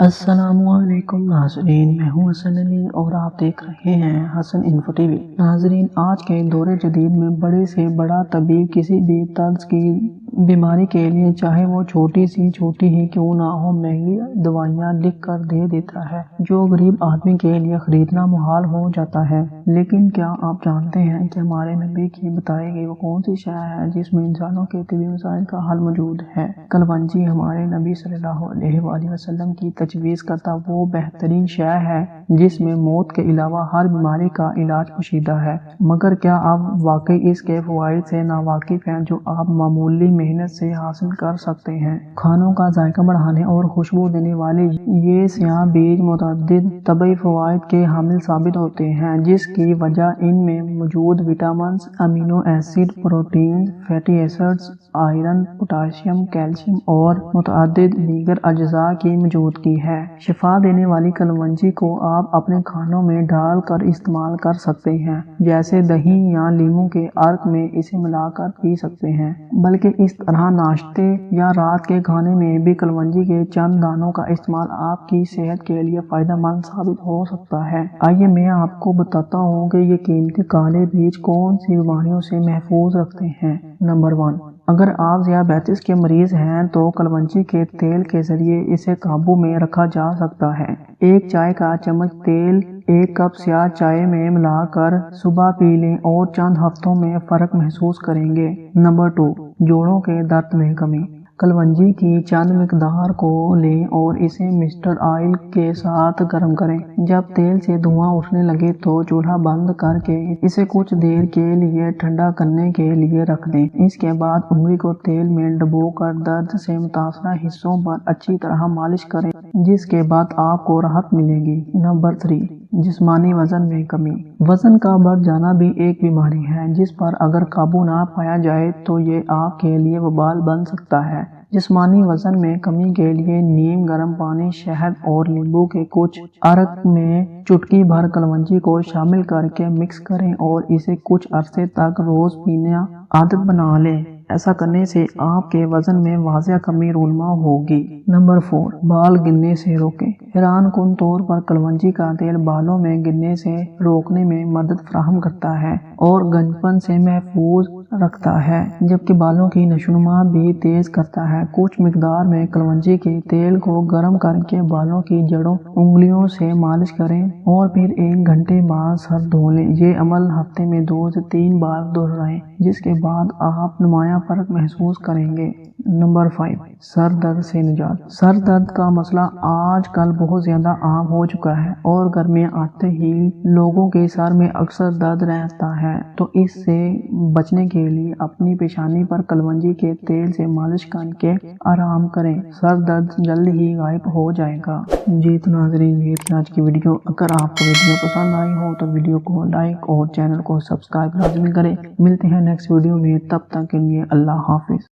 अस्सलामुअलैकुम नाज़रीन, मैं हूं हसन अली और आप देख रहे हैं हसन इन्फो टीवी। नाज़रीन, आज के दौर जदीद में बड़े से बड़ा तबीब किसी भी तर्ज की बीमारी के लिए, चाहे वो छोटी ही क्यों ना हो, महंगी दवाइयाँ लिख कर दे देता है जो गरीब आदमी के लिए खरीदना मुहाल हो जाता है। लेकिन क्या आप जानते हैं कि हमारे नबी की बताई गई वो कौन सी शय है जिसमें इंसानों के तबी मसाइल का हल मौजूद है? कलवंजी हमारे नबी सल्लल्लाहु अलैहि वसल्लम की तजवीज़ करता वो बेहतरीन शय है जिसमें मौत के अलावा हर बीमारी का इलाज पोशीदा है। मगर क्या आप वाकई इसके फ़वाइद से नावाकिफ हैं जो आप मामूली मेहनत से हासिल कर सकते हैं? खानों का जायका बढ़ाने और खुशबू देने वाले ये स्याह बीज मुतअद्दिद तबई फ़वाइद के हामिल साबित होते हैं, जिसकी वजह इनमें मौजूद vitamin, amino acid, protein, fatty acids, iron, potassium, calcium और मुतअद्दिद दीगर अज्जा की मौजूदगी है। शिफा देने वाली कलवंजी को आप अपने खानों में डाल कर इस्तेमाल कर सकते हैं, जैसे दही या लीमू के अर्क में इसे मिलाकर पी सकते हैं। बल्कि इस तरह नाश्ते या रात के खाने में भी कलवंजी के चंद दानों का इस्तेमाल आपकी सेहत के लिए फायदेमंद साबित हो सकता है। आइए मैं आपको बताता हूँ कि ये कीमती काले बीज कौन सी बीमारियों से महफूज रखते हैं। नंबर 1, अगर आप ज़ियादतीस के मरीज हैं तो कलवंजी के तेल के जरिए इसे काबू में रखा जा सकता है। एक चाय का चम्मच तेल 1 कप स्याह चाय में मिलाकर सुबह पी लें और चंद हफ्तों में फर्क महसूस करेंगे। नंबर 2, जोड़ों के दर्द में कमी। कलवंजी की चंद मिकदार को लें और इसे मस्टर्ड ऑयल के साथ गर्म करें। जब तेल से धुआं उठने लगे तो चूल्हा बंद करके इसे कुछ देर के लिए ठंडा करने के लिए रख दें। इसके बाद उंगली को तेल में डुबोकर दर्द से मुतासरा हिस्सों पर अच्छी तरह मालिश करें, जिसके बाद आपको राहत मिलेगी। नंबर 3, जिस्मानी वजन में कमी। वजन का बढ़ जाना भी एक बीमारी है जिस पर अगर काबू ना पाया जाए तो ये आपके लिए वबाल बन सकता है। जिस्मानी वजन में कमी के लिए नीम गर्म पानी, शहद और नींबू के कुछ अर्क में चुटकी भर कलवंजी को शामिल करके मिक्स करें और इसे कुछ अरसे तक रोज पीने आदत बना लें। ऐसा करने से आपके वजन में वाज़िह कमी रूनमा होगी। नंबर 4, बाल गिरने से रोकें। हैरानकुन तौर पर कलवंजी का तेल बालों में गिरने से रोकने में मदद फराहम करता है और गंजपन से महफूज रखता है, जबकि बालों की नशोनुमा भी तेज करता है। कुछ मिकदार में कलवंजी के तेल को गर्म करके बालों की जड़ों उंगलियों से मालिश करें और फिर 1 घंटे बाद सर धो लें। ये अमल हफ्ते में 2 से 3 बार दोहराएं, जिसके बाद आप नुमाया फर्क महसूस करेंगे। नंबर 5, सर दर्द से निजात। सर दर्द का मसला आजकल बहुत ज्यादा आम हो चुका है और गर्मियां आते ही लोगों के सर में अक्सर दर्द रहता है, तो इससे बचने के लिए अपनी पेशानी पर कलवंजी के तेल से मालिश करके आराम करें। सर दर्द जल्द ही गायब हो जाएगा। जी तो नाज़रीन, ये थी आज की वीडियो। अगर आपको वीडियो पसंद आई हो तो वीडियो को लाइक और चैनल को सब्सक्राइब लाजमी करें। मिलते हैं नेक्स्ट वीडियो में, तब तक के लिए अल्लाह हाफिज।